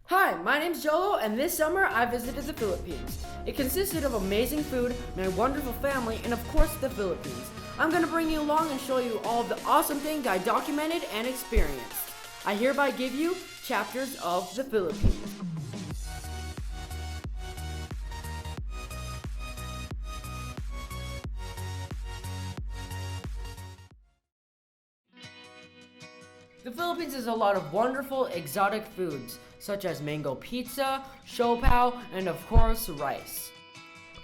Hi, my name's Jolo, and this summer I visited the Philippines. It consisted of amazing food, my wonderful family, and of course the Philippines. I'm gonna bring you along and show you all of the awesome things I documented and experienced. I hereby give you chapters of the Philippines. The Philippines has a lot of wonderful exotic foods, such as mango pizza, siopao, and of course rice.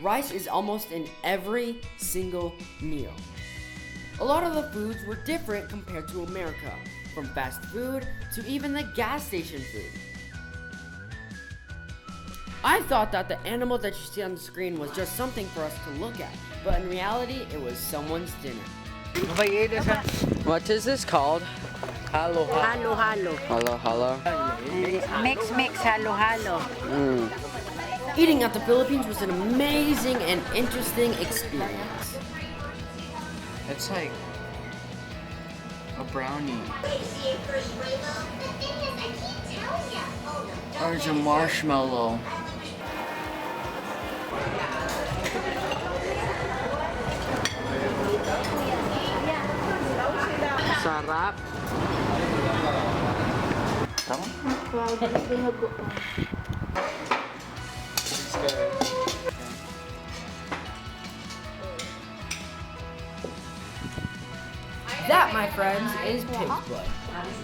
Rice is almost in every single meal. A lot of the foods were different compared to America, from fast food to even the gas station food. I thought that the animal that you see on the screen was just something for us to look at, but in reality, it was someone's dinner. What is this called? Halo. Halo. Mix, halo. Eating at the Philippines was an amazing and interesting experience. It's like a brownie. Or it's a marshmallow. Sarap. Tama? That, my friends, is pig's blood.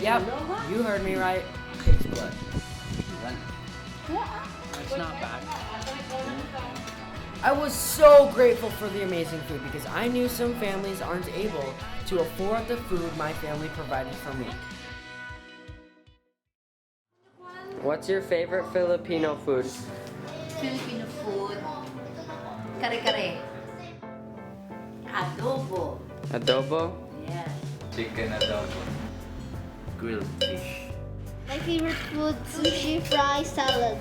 Yep, you heard me right. Pig's blood. It's not bad. I was so grateful for the amazing food because I knew some families aren't able to afford the food my family provided for me. What's your favorite Filipino food? Filipino food, kare-kare, adobo, Adobo? yes. Chicken adobo. Grilled fish. My favorite food, sushi, fry, salad.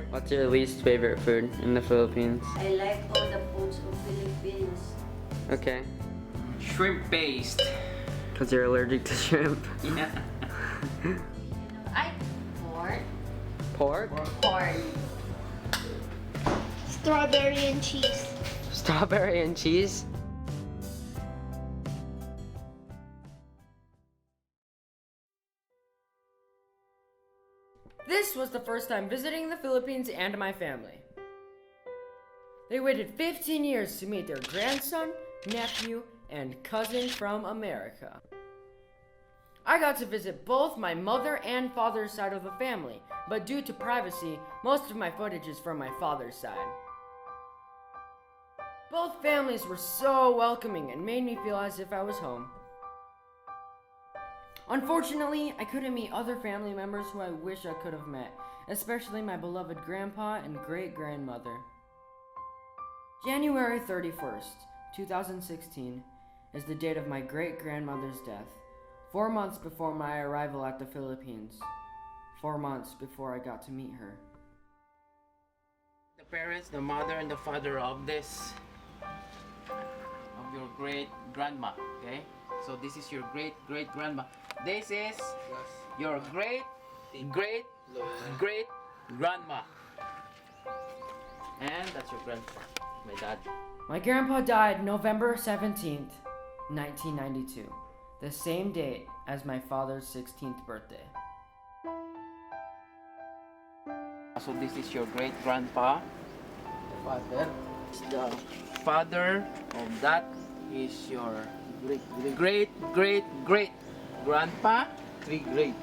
What's your least favorite food in the Philippines? I like all the foods of Philippines. Okay. Shrimp paste. Because you're allergic to shrimp. Yeah. I pork, Pork? corn, Strawberry and cheese. Strawberry and cheese? This was the first time visiting the Philippines and my family. They waited 15 years to meet their grandson, nephew, and cousin from America. I got to visit both my mother and father's side of the family, but due to privacy, most of my footage is from my father's side. Both families were so welcoming and made me feel as if I was home. Unfortunately, I couldn't meet other family members who I wish I could have met, especially my beloved grandpa and great-grandmother. January 31st, 2016 is the date of my great-grandmother's death, 4 months before my arrival at the Philippines, 4 months before I got to meet her. The parents, the mother and the father of your great grandma. Okay? So this is your great grandma. This is your great grandma. And that's your grandpa, my dad. My grandpa died November 17th, 1992, the same date as my father's 16th birthday. So this is your great grandpa. Father. The father of that is your great grandpa. Three great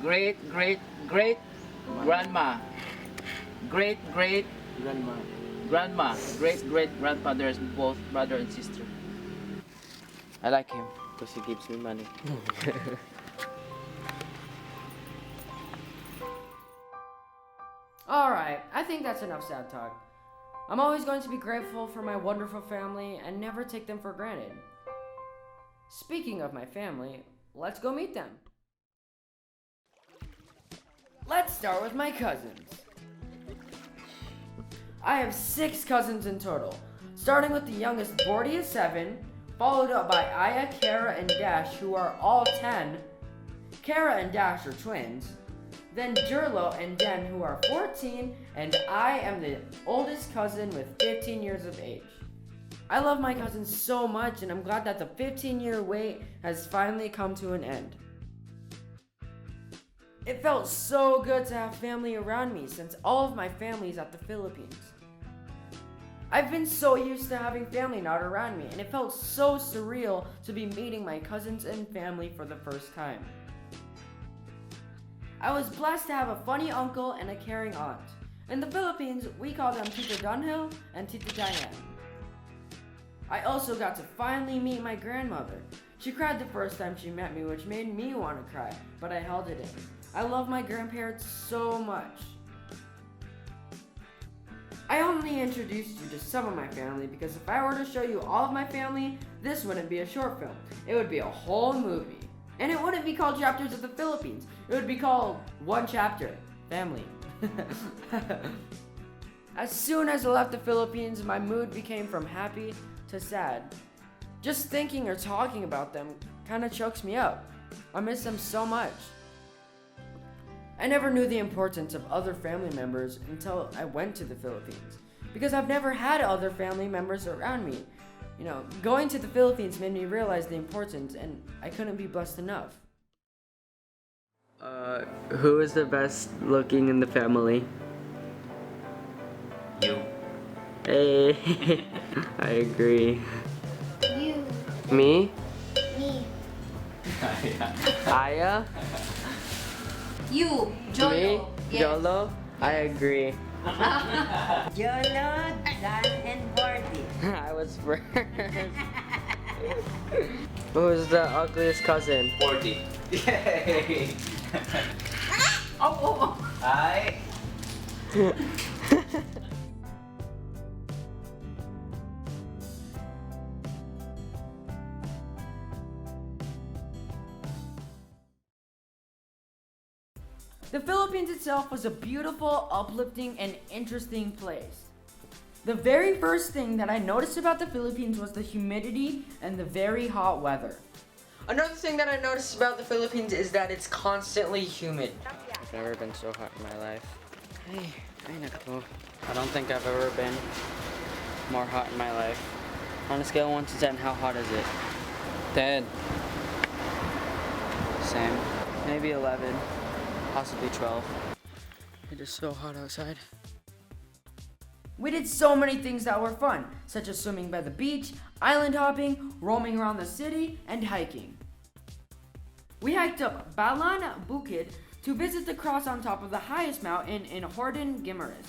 grandma. Great grandma. Great grandfathers, both brother and sister. I like him because he gives me money. Alright, I think that's enough sad talk. I'm always going to be grateful for my wonderful family and never take them for granted. Speaking of my family, let's go meet them. Let's start with my cousins. I have 6 cousins in total, starting with the youngest Bordy is 7, followed up by Aya, Kara, and Dash, who are all 10. Kara and Dash are twins. then Jolo and Den, who are 14, and I am the oldest cousin with 15 years of age. I love my cousins so much, and I'm glad that the 15-year wait has finally come to an end. It felt so good to have family around me since all of my family is at the Philippines. I've been so used to having family not around me, and it felt so surreal to be meeting my cousins and family for the first time. I was blessed to have a funny uncle and a caring aunt. In the Philippines, we call them Tito Dunhill and Tita Diane. I also got to finally meet my grandmother. She cried the first time she met me, which made me want to cry, but I held it in. I love my grandparents so much. I only introduced you to some of my family because if I were to show you all of my family, this wouldn't be a short film. It would be a whole movie. And it wouldn't be called Chapters of the Philippines. It would be called One Chapter, Family. As soon as I left the Philippines, my mood became from happy to sad. Just thinking or talking about them kind of chokes me up. I miss them so much. I never knew the importance of other family members until I went to the Philippines, because I've never had other family members around me. You know, going to the Philippines made me realize the importance, and I couldn't be blessed enough. Who is the best looking in the family? You. Hey, I agree. You. Me? Me. Aya? You, Jolo. Me? Yes. Jolo? I agree. Jolo, Dan, and Gordy. I was first. Who's the ugliest cousin? 40. Yay! Oh. Hi. The Philippines itself was a beautiful, uplifting, and interesting place. The very first thing that I noticed about the Philippines was the humidity and the very hot weather. Another thing that I noticed about the Philippines is that it's constantly humid. I've never been so hot in my life. Hey, I don't think I've ever been more hot in my life. On a scale of 1 to 10, how hot is it? 10. Same. Maybe 11. Possibly 12. It is so hot outside. We did so many things that were fun, such as swimming by the beach, island hopping, roaming around the city, and hiking. We hiked up Balan Bukid to visit the cross on top of the highest mountain in Hordan Guimaras.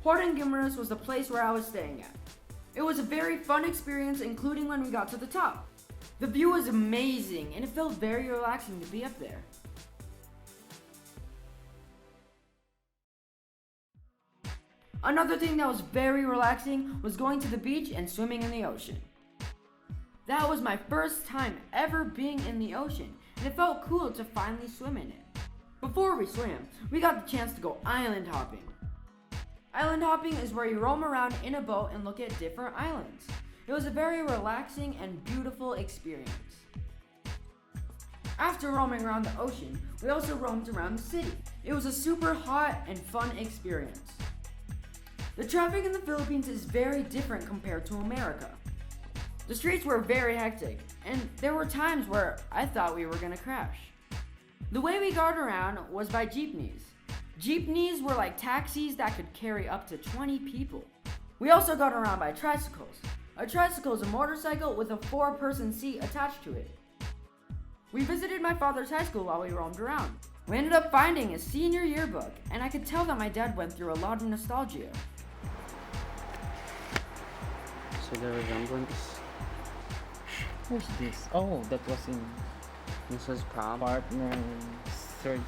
Hordan Guimaras was the place where I was staying at. It was a very fun experience, including when we got to the top. The view was amazing, and it felt very relaxing to be up there. Another thing that was very relaxing was going to the beach and swimming in the ocean. That was my first time ever being in the ocean, and it felt cool to finally swim in it. Before we swam, we got the chance to go island hopping. Island hopping is where you roam around in a boat and look at different islands. It was a very relaxing and beautiful experience. After roaming around the ocean, we also roamed around the city. It was a super hot and fun experience. The traffic in the Philippines is very different compared to America. The streets were very hectic, and there were times where I thought we were gonna crash. The way we got around was by jeepneys. Jeepneys were like taxis that could carry up to 20 people. We also got around by tricycles. A tricycle is a motorcycle with a 4-person seat attached to it. We visited my father's high school while we roamed around. We ended up finding his senior yearbook, and I could tell that my dad went through a lot of nostalgia. So the resemblance. Who's this? Oh, that was in This was prom. partner surgery.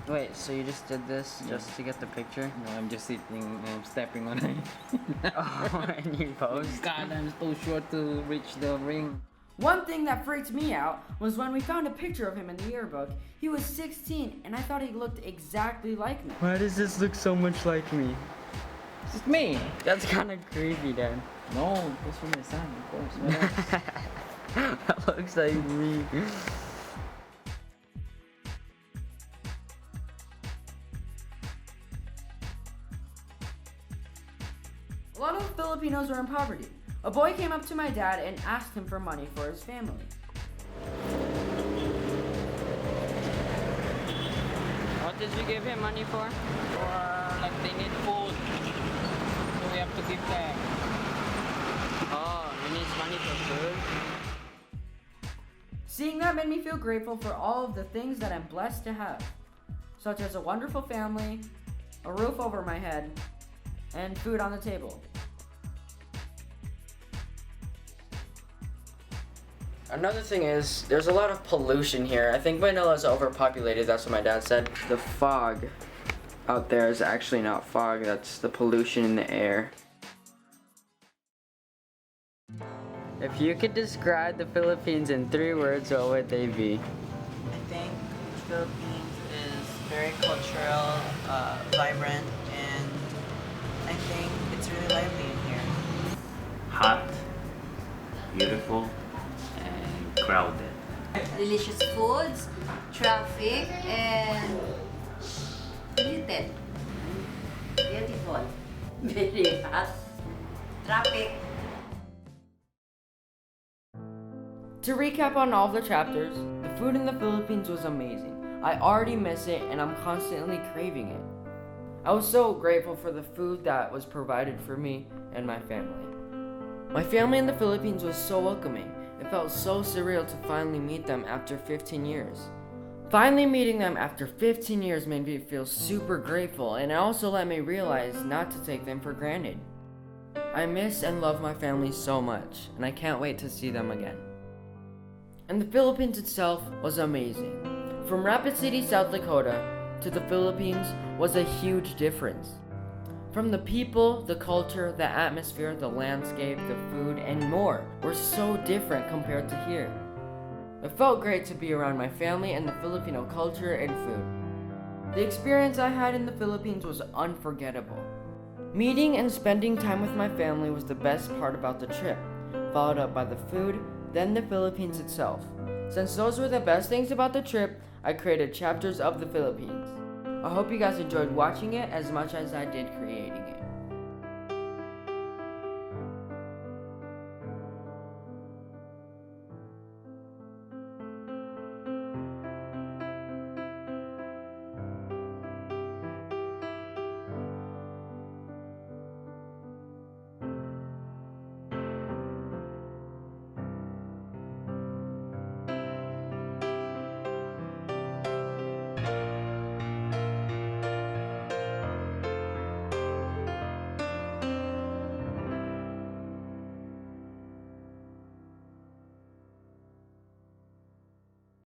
Wait, so you just did this just to get the picture? No, I'm just sitting and stepping on it. Oh, and you posed? God, I'm too short to reach the ring. One thing that freaked me out was when we found a picture of him in the yearbook. He was 16, and I thought he looked exactly like me. Why does this look so much like me? It's me. That's kind of creepy, Dan. No, that's for my son, of course. That looks like me. Filipinos were in poverty. A boy came up to my dad and asked him for money for his family. What did you give him money for? Like they need food. So we have to give them. Oh, he needs money for food? Seeing that made me feel grateful for all of the things that I'm blessed to have, such as a wonderful family, a roof over my head, and food on the table. Another thing is, there's a lot of pollution here. I think Manila's overpopulated, that's what my dad said. The fog out there is actually not fog, that's the pollution in the air. If you could describe the Philippines in 3 words, what would they be? I think Philippines is very cultural, vibrant, and I think it's really lively in here. Hot, beautiful, and crowded. Delicious foods, traffic, and polluted. Beautiful. Very hot. Traffic. To recap on all of the chapters, the food in the Philippines was amazing. I already miss it and I'm constantly craving it. I was so grateful for the food that was provided for me and my family. My family in the Philippines was so welcoming. It felt so surreal to finally meet them after 15 years. Finally meeting them after 15 years made me feel super grateful, and it also let me realize not to take them for granted. I miss and love my family so much, and I can't wait to see them again. And the Philippines itself was amazing. From Rapid City, South Dakota to the Philippines was a huge difference. From the people, the culture, the atmosphere, the landscape, the food, and more were so different compared to here. It felt great to be around my family and the Filipino culture and food. The experience I had in the Philippines was unforgettable. Meeting and spending time with my family was the best part about the trip, followed up by the food, then the Philippines itself. Since those were the best things about the trip, I created chapters of the Philippines. I hope you guys enjoyed watching it as much as I did creating.